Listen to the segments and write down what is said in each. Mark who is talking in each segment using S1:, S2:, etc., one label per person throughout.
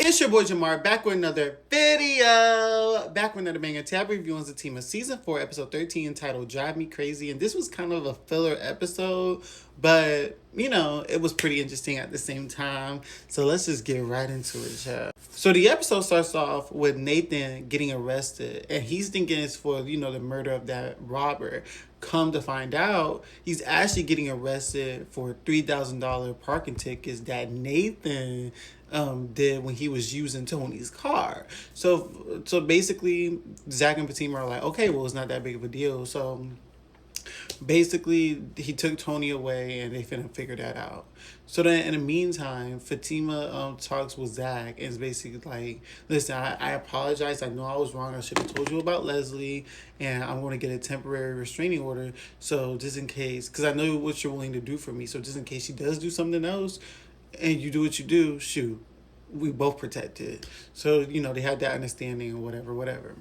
S1: It's your boy Jamar back with another video. Back with another banger tab review on Zatima season 4, episode 13, entitled Drive Me Crazy. And this was kind of a filler episode, but it was pretty interesting at the same time. So let's just get right into it, child. So the episode starts off with Nathan getting arrested, and he's thinking it's for, the murder of that robber. Come to find out, he's actually getting arrested for $3,000 parking tickets that Nathan did when he was using Tony's car. So basically, Zach and Fatima are like, okay, well, it's not that big of a deal. So basically, he took Tony away, and they finna figure that out. So then, in the meantime, Fatima talks with Zach, and is basically like, "Listen, I apologize. I know I was wrong. I should have told you about Leslie, and I'm going to get a temporary restraining order. So just in case, because I know what you're willing to do for me. So just in case she does do something else, and you do what you do, shoot, we both protected." So they had that understanding or whatever.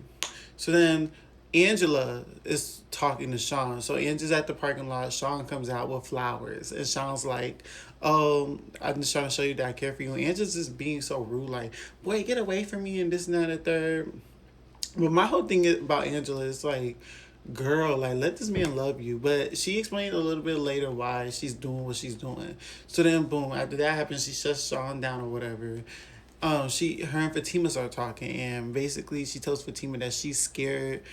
S1: So then Angela is talking to Sean. So Angela's at the parking lot. Sean comes out with flowers. And Sean's like, "Oh, I'm just trying to show you that I care for you." And Angela's just being so rude, like, "Boy, get away from me," and this and that and the third. But my whole thing about Angela is like, girl, like, let this man love you. But she explained a little bit later why she's doing what she's doing. So then boom, after that happens, she shuts Sean down or whatever. Her and Fatima start talking, and basically she tells Fatima that she's scared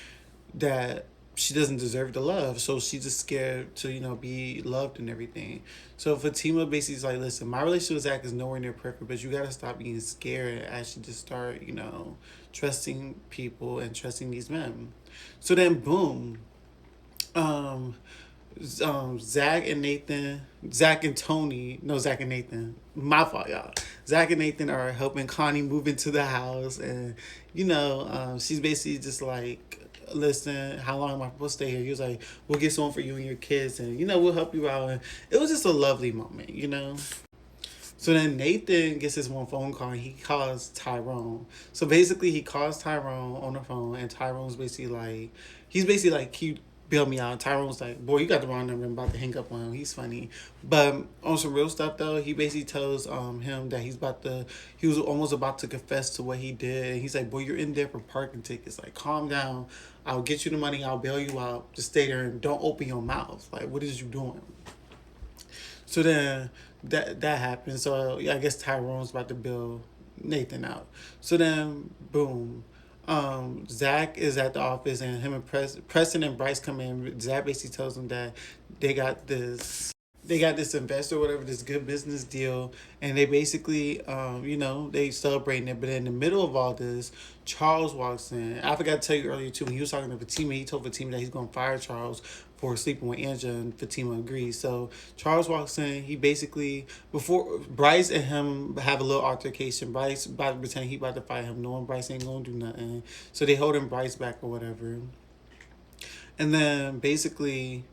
S1: that she doesn't deserve the love, so she's just scared to be loved and everything. So Fatima basically is like, "Listen, my relationship with Zach is nowhere near perfect, but you gotta stop being scared and actually just start trusting people and trusting these men." So then boom, um Zach and Tony, no, Zach and Nathan, my fault, y'all. Zach and Nathan are helping Connie move into the house, and she's basically just like, "Listen, how long am I supposed to stay here?" He was like, "We'll get someone for you and your kids, and we'll help you out." And it was just a lovely moment. So then Nathan gets his one phone call, and he calls Tyrone. So basically, he calls Tyrone on the phone, and Tyrone's basically like, "Can you bail me out?" Tyrone's like, "Boy, you got the wrong number. I'm about to hang up on him. He's funny." But on some real stuff though, he basically tells him that he was almost about to confess to what he did. And he's like, "Boy, you're in there for parking tickets. Like, calm down. I'll get you the money. I'll bail you out. Just stay there and don't open your mouth. Like, what is you doing?" So then that happened. So I guess Tyrone's about to bill Nathan out. So then boom. Zach is at the office, and him and Preston and Bryce come in. Zach basically tells them that they got this they got this investor or whatever, this good business deal, and they basically they celebrating it. But in the middle of all this, Charles walks in. I forgot to tell you earlier too, when he was talking to Fatima, he told Fatima that he's gonna fire Charles for sleeping with Angela, and Fatima agrees. So Charles walks in. He basically, before Bryce and him have a little altercation, Bryce about to pretend he about to fight him, knowing Bryce ain't gonna do nothing. So they holding Bryce back or whatever. And then basically,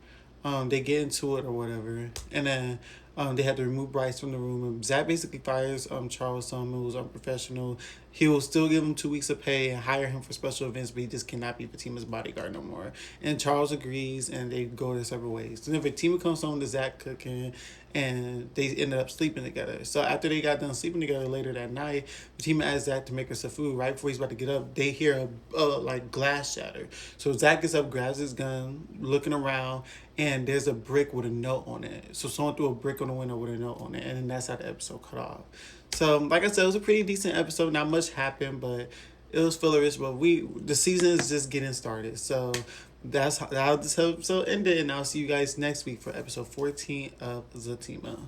S1: they get into it or whatever, and then they had to remove Bryce from the room. And Zach basically fires Charles. It was unprofessional. He will still give him 2 weeks of pay and hire him for special events, but he just cannot be Fatima's bodyguard no more. And Charles agrees, and they go their separate ways. So then Fatima comes home to Zach cooking, and they ended up sleeping together. So after they got done sleeping together later that night, Fatima asked Zach to make her some food. Right before he's about to get up, they hear like glass shatter. So Zach gets up, grabs his gun, looking around, and there's a brick with a note on it. So someone threw a brick on the window with a note on it, and then that's how the episode cut off. So like I said, it was a pretty decent episode. Not much happened, but it was fillerish. But the season is just getting started. So that's how this episode ended, and I'll see you guys next week for episode 14 of Zatima.